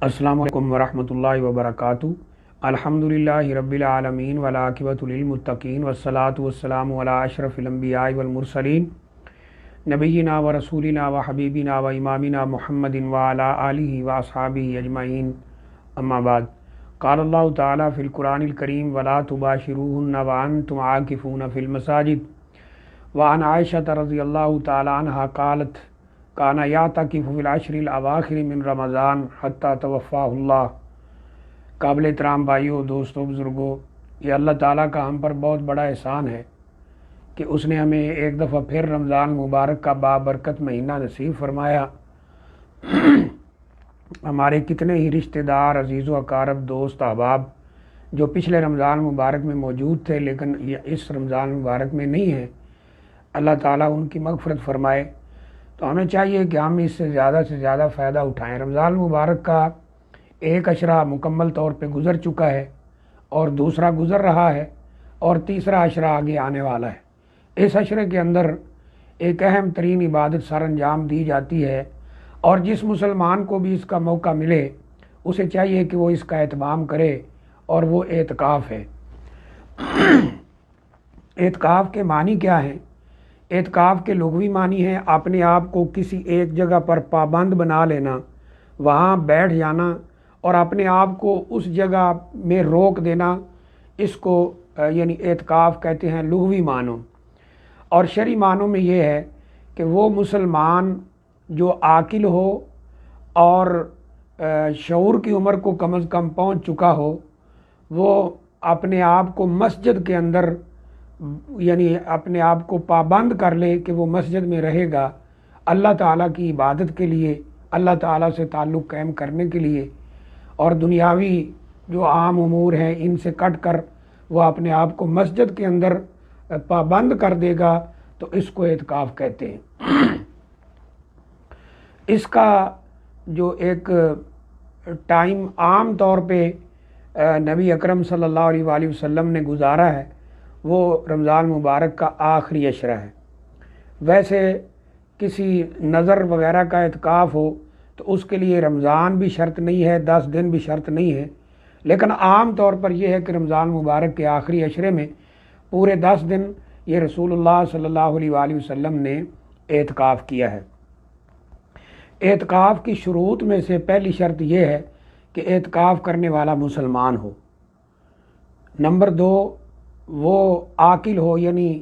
السلام علیکم ورحمۃ اللہ وبرکاتہ۔ الحمدللہ رب العالمین والعاقبۃ للمتقین والصلاۃ والسلام علی اشرف الانبیاء والمرسلین نبینا و رسولنا و حبیبنا و امامنا محمد وعلی آلہ واصحابہ اجمعین، اما بعد۔ قال اللہ تعالیٰ فی القرآن الکریم ولا تباشروہن وانتم عاکفون فی المساجد وعن عائشہ رضی اللہ تعالیٰ عنہا قالت کانا یعتکف فی العشر الاواخر من رمضان حتی توفاہ اللہ۔ قابل احترام بھائیوں، دوستوں، بزرگوں، یہ اللہ تعالیٰ کا ہم پر بہت بڑا احسان ہے کہ اس نے ہمیں ایک دفعہ پھر رمضان مبارک کا بابرکت مہینہ نصیب فرمایا۔ ہمارے کتنے ہی رشتہ دار، عزیز و اقارب، دوست، احباب جو پچھلے رمضان مبارک میں موجود تھے لیکن اس رمضان مبارک میں نہیں ہیں، اللہ تعالیٰ ان کی مغفرت فرمائے۔ تو ہمیں چاہیے کہ ہم اس سے زیادہ فائدہ اٹھائیں۔ رمضان مبارک کا ایک عشرہ مکمل طور پہ گزر چکا ہے اور دوسرا گزر رہا ہے اور تیسرا عشرہ آگے آنے والا ہے۔ اس عشرے کے اندر ایک اہم ترین عبادت سر انجام دی جاتی ہے، اور جس مسلمان کو بھی اس کا موقع ملے اسے چاہیے کہ وہ اس کا اہتمام کرے، اور وہ اعتکاف ہے۔ اعتکاف کے معنی کیا ہیں؟ اعتکاف کے لغوی معنی ہے اپنے آپ کو کسی ایک جگہ پر پابند بنا لینا، وہاں بیٹھ جانا اور اپنے آپ کو اس جگہ میں روک دینا۔ اس کو یعنی اعتکاف کہتے ہیں لغوی معنوں، اور شرعی معنوں میں یہ ہے کہ وہ مسلمان جو عاقل ہو اور شعور کی عمر کو کم از کم پہنچ چکا ہو، وہ اپنے آپ کو مسجد کے اندر یعنی اپنے آپ کو پابند کر لے کہ وہ مسجد میں رہے گا اللہ تعالیٰ کی عبادت کے لیے، اللہ تعالیٰ سے تعلق قائم کرنے کے لیے، اور دنیاوی جو عام امور ہیں ان سے کٹ کر وہ اپنے آپ کو مسجد کے اندر پابند کر دے گا، تو اس کو اعتکاف کہتے ہیں۔ اس کا جو ایک ٹائم عام طور پہ نبی اکرم صلی اللہ علیہ وآلہ وسلم نے گزارا ہے وہ رمضان مبارک کا آخری عشرہ ہے۔ ویسے کسی نظر وغیرہ کا اعتکاف ہو تو اس کے لیے رمضان بھی شرط نہیں ہے، 10 دن بھی شرط نہیں ہے، لیکن عام طور پر یہ ہے کہ رمضان مبارک کے آخری عشرے میں پورے 10 دن یہ رسول اللہ صلی اللہ علیہ وآلہ وسلم نے اعتکاف کیا ہے۔ اعتکاف کی شروط میں سے پہلی شرط یہ ہے کہ اعتکاف کرنے والا مسلمان ہو۔ نمبر 2، وہ عاقل ہو، یعنی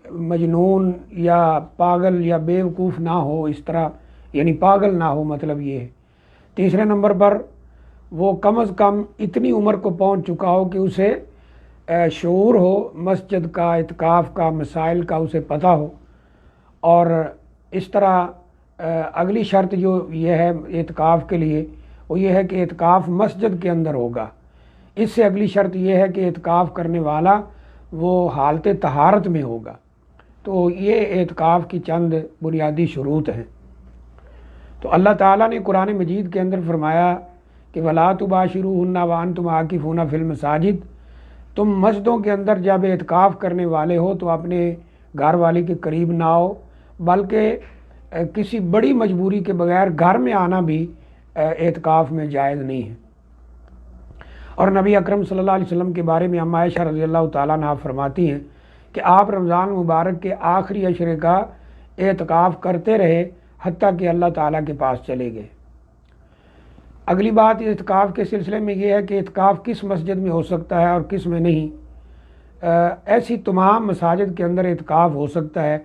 مجنون یا پاگل یا بیوقوف نہ ہو، اس طرح یعنی پاگل نہ ہو، مطلب یہ ہے۔ تیسرے نمبر پر وہ کم از کم اتنی عمر کو پہنچ چکا ہو کہ اسے شعور ہو مسجد کا، اعتکاف کا، مسائل کا اسے پتہ ہو۔ اور اس طرح اگلی شرط جو یہ ہے اعتکاف کے لیے وہ یہ ہے کہ اعتکاف مسجد کے اندر ہوگا۔ اس سے اگلی شرط یہ ہے کہ اعتکاف کرنے والا وہ حالت طہارت میں ہوگا۔ تو یہ اعتکاف کی چند بنیادی شروط ہیں۔ تو اللہ تعالیٰ نے قرآن مجید کے اندر فرمایا کہ وَلَا تُبَاشِرُوهُنَّ وَأَنْتُمْ عَاكِفُونَ فِي الْمَسَاجِدِ، تم مسجدوں کے اندر جب اعتکاف کرنے والے ہو تو اپنے گھر والے کے قریب نہ آؤ، بلکہ کسی بڑی مجبوری کے بغیر گھر میں آنا بھی اعتکاف میں جائز نہیں ہے۔ اور نبی اکرم صلی اللہ علیہ وسلم کے بارے میں ام عائشہ رضی اللہ تعالیٰ عنہ فرماتی ہیں کہ آپ رمضان مبارک کے آخری عشرے کا اعتکاف کرتے رہے حتیٰ کہ اللہ تعالیٰ کے پاس چلے گئے۔ اگلی بات اعتکاف کے سلسلے میں یہ ہے کہ اعتکاف کس مسجد میں ہو سکتا ہے اور کس میں نہیں۔ ایسی تمام مساجد کے اندر اعتکاف ہو سکتا ہے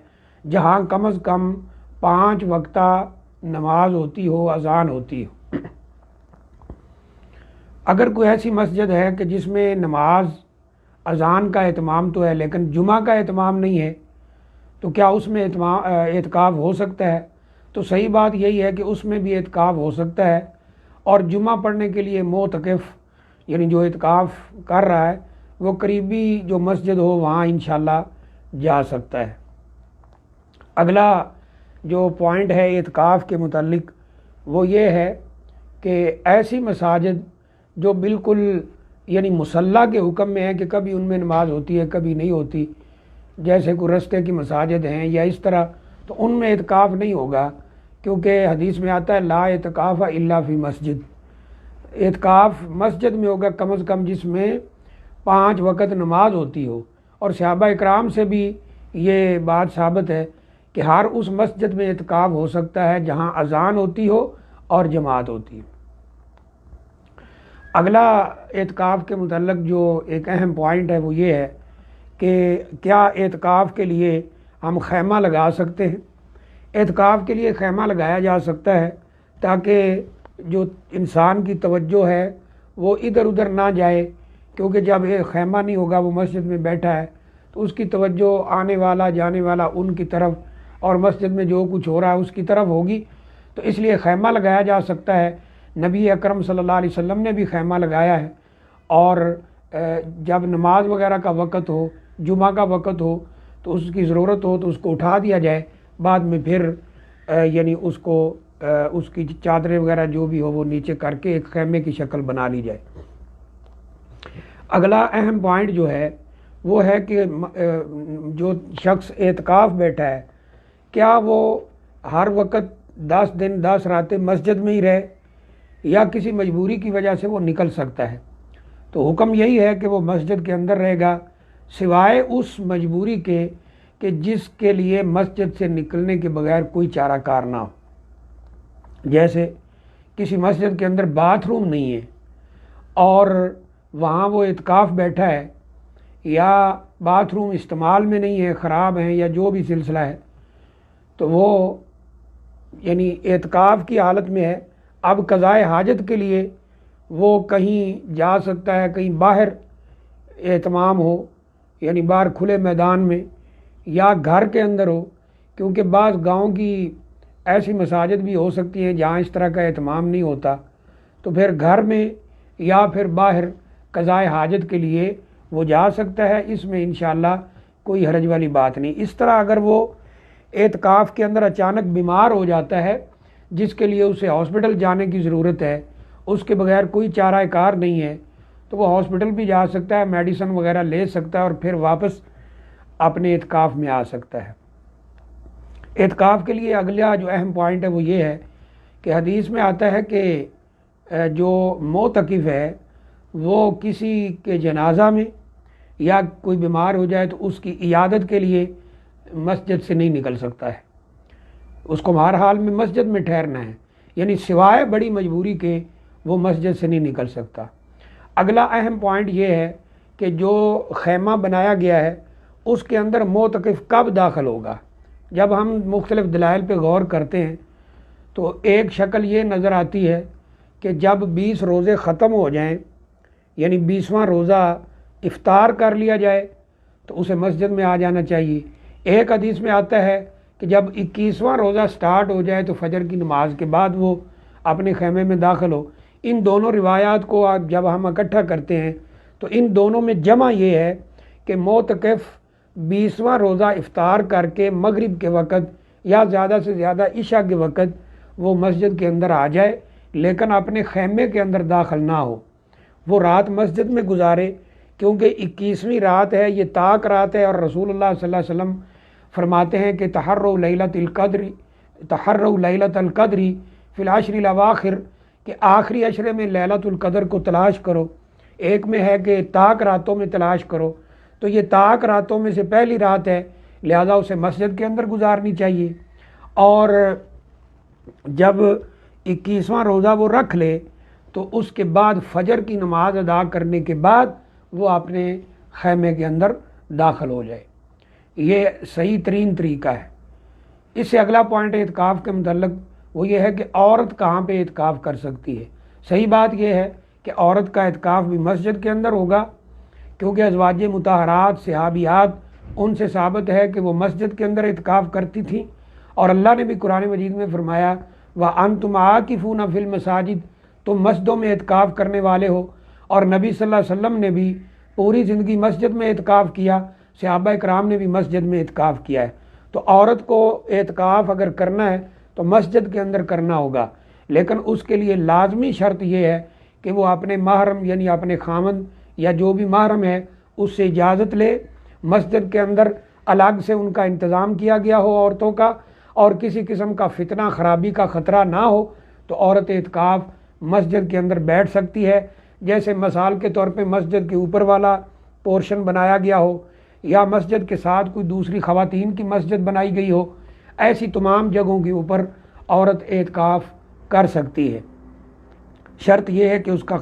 جہاں کم از کم 5 وقتہ نماز ہوتی ہو، اذان ہوتی ہو۔ اگر کوئی ایسی مسجد ہے کہ جس میں نماز اذان کا اہتمام تو ہے لیکن جمعہ کا اہتمام نہیں ہے، تو کیا اس میں اعتکاف ہو سکتا ہے؟ تو صحیح بات یہی ہے کہ اس میں بھی اعتکاف ہو سکتا ہے، اور جمعہ پڑھنے کے لیے معتکف یعنی جو اعتکاف کر رہا ہے وہ قریبی جو مسجد ہو وہاں انشاءاللہ جا سکتا ہے۔ اگلا جو پوائنٹ ہے اعتکاف کے متعلق وہ یہ ہے کہ ایسی مساجد جو بالکل یعنی مصلی کے حکم میں ہے کہ کبھی ان میں نماز ہوتی ہے کبھی نہیں ہوتی، جیسے کوئی رستے کی مساجد ہیں یا اس طرح، تو ان میں اعتکاف نہیں ہوگا، کیونکہ حدیث میں آتا ہے لا اعتکاف الا فی مسجد، اعتکاف مسجد میں ہوگا کم از کم جس میں 5 وقت نماز ہوتی ہو، اور صحابہ اکرام سے بھی یہ بات ثابت ہے کہ ہر اس مسجد میں اعتکاف ہو سکتا ہے جہاں اذان ہوتی ہو اور جماعت ہوتی ہو۔ اگلا اعتکاف کے متعلق جو ایک اہم پوائنٹ ہے وہ یہ ہے کہ کیا اعتکاف کے لیے ہم خیمہ لگا سکتے ہیں؟ اعتکاف کے لیے خیمہ لگایا جا سکتا ہے تاکہ جو انسان کی توجہ ہے وہ ادھر ادھر نہ جائے، کیونکہ جب یہ خیمہ نہیں ہوگا، وہ مسجد میں بیٹھا ہے تو اس کی توجہ آنے والا جانے والا ان کی طرف اور مسجد میں جو کچھ ہو رہا ہے اس کی طرف ہوگی، تو اس لیے خیمہ لگایا جا سکتا ہے۔ نبی اکرم صلی اللہ علیہ وسلم نے بھی خیمہ لگایا ہے، اور جب نماز وغیرہ کا وقت ہو، جمعہ کا وقت ہو تو اس کی ضرورت ہو تو اس کو اٹھا دیا جائے، بعد میں پھر یعنی اس کو اس کی چادریں وغیرہ جو بھی ہو وہ نیچے کر کے ایک خیمے کی شکل بنا لی جائے۔ اگلا اہم پوائنٹ جو ہے وہ ہے کہ جو شخص اعتکاف بیٹھا ہے کیا وہ ہر وقت 10 دن 10 راتیں مسجد میں ہی رہے یا کسی مجبوری کی وجہ سے وہ نکل سکتا ہے؟ تو حکم یہی ہے کہ وہ مسجد کے اندر رہے گا، سوائے اس مجبوری کے کہ جس کے لیے مسجد سے نکلنے کے بغیر کوئی چارہ کار نہ ہو۔ جیسے کسی مسجد کے اندر باتھ روم نہیں ہے اور وہاں وہ اعتکاف بیٹھا ہے، یا باتھ روم استعمال میں نہیں ہے، خراب ہیں یا جو بھی سلسلہ ہے، تو وہ یعنی اعتکاف کی حالت میں ہے۔ اب قضائے حاجت کے لیے وہ کہیں جا سکتا ہے، کہیں باہر اہتمام ہو، یعنی باہر کھلے میدان میں، یا گھر کے اندر ہو، کیونکہ بعض گاؤں کی ایسی مساجد بھی ہو سکتی ہیں جہاں اس طرح کا اہتمام نہیں ہوتا، تو پھر گھر میں یا پھر باہر قضائے حاجت کے لیے وہ جا سکتا ہے۔ اس میں انشاءاللہ کوئی حرج والی بات نہیں۔ اس طرح اگر وہ اعتکاف کے اندر اچانک بیمار ہو جاتا ہے جس کے لیے اسے ہاسپٹل جانے کی ضرورت ہے، اس کے بغیر کوئی چارہ کار نہیں ہے، تو وہ ہاسپٹل بھی جا سکتا ہے، میڈیسن وغیرہ لے سکتا ہے اور پھر واپس اپنے اعتکاف میں آ سکتا ہے۔ اعتکاف کے لیے اگلا جو اہم پوائنٹ ہے وہ یہ ہے کہ حدیث میں آتا ہے کہ جو معتکف ہے وہ کسی کے جنازہ میں یا کوئی بیمار ہو جائے تو اس کی عیادت کے لیے مسجد سے نہیں نکل سکتا ہے، اس کو ہر حال میں مسجد میں ٹھہرنا ہے، یعنی سوائے بڑی مجبوری کے وہ مسجد سے نہیں نکل سکتا۔ اگلا اہم پوائنٹ یہ ہے کہ جو خیمہ بنایا گیا ہے اس کے اندر معتکف کب داخل ہوگا۔ جب ہم مختلف دلائل پہ غور کرتے ہیں تو ایک شکل یہ نظر آتی ہے کہ جب 20 روزے ختم ہو جائیں، یعنی 20واں روزہ افطار کر لیا جائے تو اسے مسجد میں آ جانا چاہیے۔ ایک حدیث میں آتا ہے کہ جب 21واں روزہ سٹارٹ ہو جائے تو فجر کی نماز کے بعد وہ اپنے خیمے میں داخل ہو۔ ان دونوں روایات کو جب ہم اکٹھا کرتے ہیں تو ان دونوں میں جمع یہ ہے کہ معتکف 20واں روزہ افطار کر کے مغرب کے وقت یا زیادہ سے زیادہ عشاء کے وقت وہ مسجد کے اندر آ جائے، لیکن اپنے خیمے کے اندر داخل نہ ہو، وہ رات مسجد میں گزارے، کیونکہ 21ویں رات ہے، یہ طاق رات ہے، اور رسول اللہ صلی اللہ علیہ وسلم فرماتے ہیں کہ تحروا لیلۃ القدر فی العشر الاواخر، کہ آخری عشرے میں لیلۃ القدر کو تلاش کرو۔ ایک میں ہے کہ طاق راتوں میں تلاش کرو، تو یہ طاق راتوں میں سے پہلی رات ہے، لہذا اسے مسجد کے اندر گزارنی چاہیے، اور جب 21واں روزہ وہ رکھ لے تو اس کے بعد فجر کی نماز ادا کرنے کے بعد وہ اپنے خیمے کے اندر داخل ہو جائے۔ یہ صحیح ترین طریقہ ہے۔ اس سے اگلا پوائنٹ اعتکاف کے متعلق وہ یہ ہے کہ عورت کہاں پہ اعتکاف کر سکتی ہے۔ صحیح بات یہ ہے کہ عورت کا اعتکاف بھی مسجد کے اندر ہوگا، کیونکہ ازواج مطہرات صحابیات ان سے ثابت ہے کہ وہ مسجد کے اندر اعتکاف کرتی تھیں، اور اللہ نے بھی قرآن مجید میں فرمایا وَأَنْتُمْ عَاكِفُونَ فِي الْمَسَاجِدِ، تم مسجدوں میں اعتکاف کرنے والے ہو، اور نبی صلی اللہ علیہ وسلم نے بھی پوری زندگی مسجد میں اعتکاف کیا، صحابہ کرام نے بھی مسجد میں اعتکاف کیا ہے۔ تو عورت کو اعتکاف اگر کرنا ہے تو مسجد کے اندر کرنا ہوگا، لیکن اس کے لیے لازمی شرط یہ ہے کہ وہ اپنے محرم یعنی اپنے خامند یا جو بھی محرم ہے اس سے اجازت لے، مسجد کے اندر الگ سے ان کا انتظام کیا گیا ہو عورتوں کا، اور کسی قسم کا فتنہ خرابی کا خطرہ نہ ہو تو عورت اعتکاف مسجد کے اندر بیٹھ سکتی ہے، جیسے مثال کے طور پہ مسجد کے اوپر والا پورشن بنایا گیا ہو یا مسجد کے ساتھ کوئی دوسری خواتین کی مسجد بنائی گئی ہو، ایسی تمام جگہوں کے اوپر عورت اعتکاف کر سکتی ہے۔ شرط یہ ہے کہ اس کا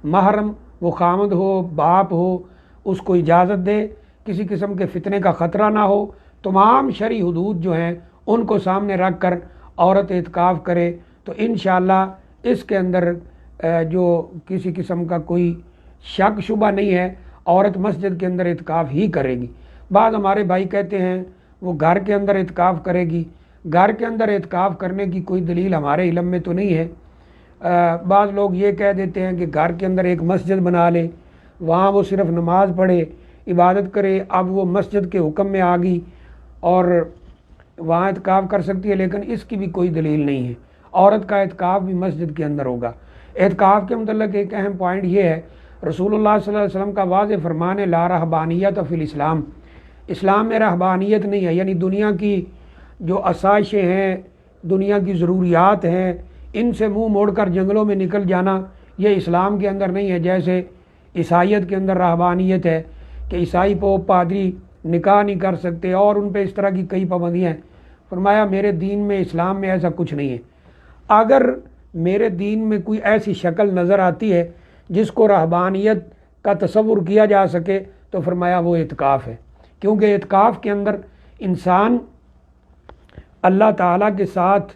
محرم، وہ خامد ہو، باپ ہو، اس کو اجازت دے، کسی قسم کے فتنے کا خطرہ نہ ہو، تمام شرعی حدود جو ہیں ان کو سامنے رکھ کر عورت اعتکاف کرے تو انشاءاللہ اس کے اندر جو کسی قسم کا کوئی شک شبہ نہیں ہے، عورت مسجد کے اندر اعتکاف ہی کرے گی۔ بعض ہمارے بھائی کہتے ہیں وہ گھر کے اندر اعتکاف کرے گی، گھر کے اندر اعتکاف کرنے کی کوئی دلیل ہمارے علم میں تو نہیں ہے۔ بعض لوگ یہ کہہ دیتے ہیں کہ گھر کے اندر ایک مسجد بنا لے، وہاں وہ صرف نماز پڑھے، عبادت کرے، اب وہ مسجد کے حکم میں آ گئی اور وہاں اعتکاف کر سکتی ہے، لیکن اس کی بھی کوئی دلیل نہیں ہے۔ عورت کا اعتکاف بھی مسجد کے اندر ہوگا۔ اعتکاف کے متعلق ایک اہم پوائنٹ یہ ہے، رسول اللہ صلی اللہ علیہ وسلم کا واضح فرمان ہے، لا رہبانیت فی الاسلام، اسلام میں رہبانیت نہیں ہے، یعنی دنیا کی جو آسائشیں ہیں، دنیا کی ضروریات ہیں، ان سے منہ موڑ کر جنگلوں میں نکل جانا، یہ اسلام کے اندر نہیں ہے۔ جیسے عیسائیت کے اندر رہبانیت ہے کہ عیسائی پوپ پادری نکاح نہیں کر سکتے اور ان پہ اس طرح کی کئی پابندیاں ہیں۔ فرمایا میرے دین میں، اسلام میں ایسا کچھ نہیں ہے۔ اگر میرے دین میں کوئی ایسی شکل نظر آتی ہے جس کو رہبانیت کا تصور کیا جا سکے تو فرمایا وہ اعتکاف ہے، کیونکہ اعتکاف کے اندر انسان اللہ تعالیٰ کے ساتھ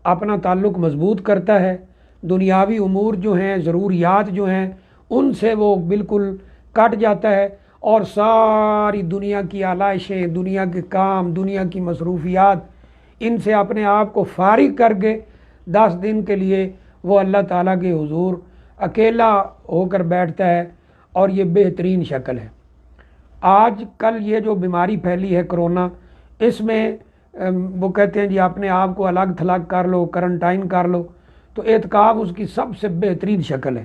اپنا تعلق مضبوط کرتا ہے، دنیاوی امور جو ہیں، ضروریات جو ہیں، ان سے وہ بالکل کٹ جاتا ہے اور ساری دنیا کی آلائشیں، دنیا کے کام، دنیا کی مصروفیات، ان سے اپنے آپ کو فارغ کر کے 10 دن کے لیے وہ اللہ تعالیٰ کے حضور اکیلا ہو کر بیٹھتا ہے، اور یہ بہترین شکل ہے۔ آج کل یہ جو بیماری پھیلی ہے کرونا، اس میں وہ کہتے ہیں جی اپنے آپ کو الگ تھلگ کر لو، کرنٹائن کر لو، تو اعتکاف اس کی سب سے بہترین شکل ہے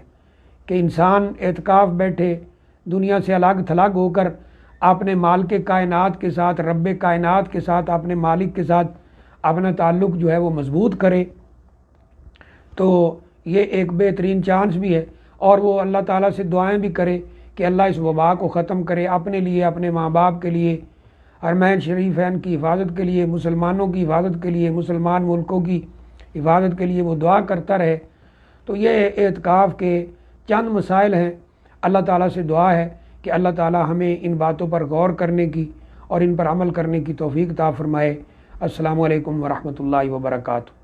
کہ انسان اعتکاف بیٹھے، دنیا سے الگ تھلگ ہو کر اپنے مالک کائنات کے ساتھ، رب کائنات کے ساتھ، اپنے مالک کے ساتھ اپنا تعلق جو ہے وہ مضبوط کرے۔ تو یہ ایک بہترین چانس بھی ہے، اور وہ اللہ تعالیٰ سے دعائیں بھی کرے کہ اللہ اس وبا کو ختم کرے، اپنے لیے، اپنے ماں باپ کے لیے، حرمین شریفین کی حفاظت کے لیے، مسلمانوں کی حفاظت کے لیے، مسلمان ملکوں کی حفاظت کے لیے وہ دعا کرتا رہے۔ تو یہ اعتکاف کے چند مسائل ہیں۔ اللہ تعالیٰ سے دعا ہے کہ اللہ تعالیٰ ہمیں ان باتوں پر غور کرنے کی اور ان پر عمل کرنے کی توفیق عطا فرمائے۔ السلام علیکم ورحمۃ اللہ وبرکاتہ۔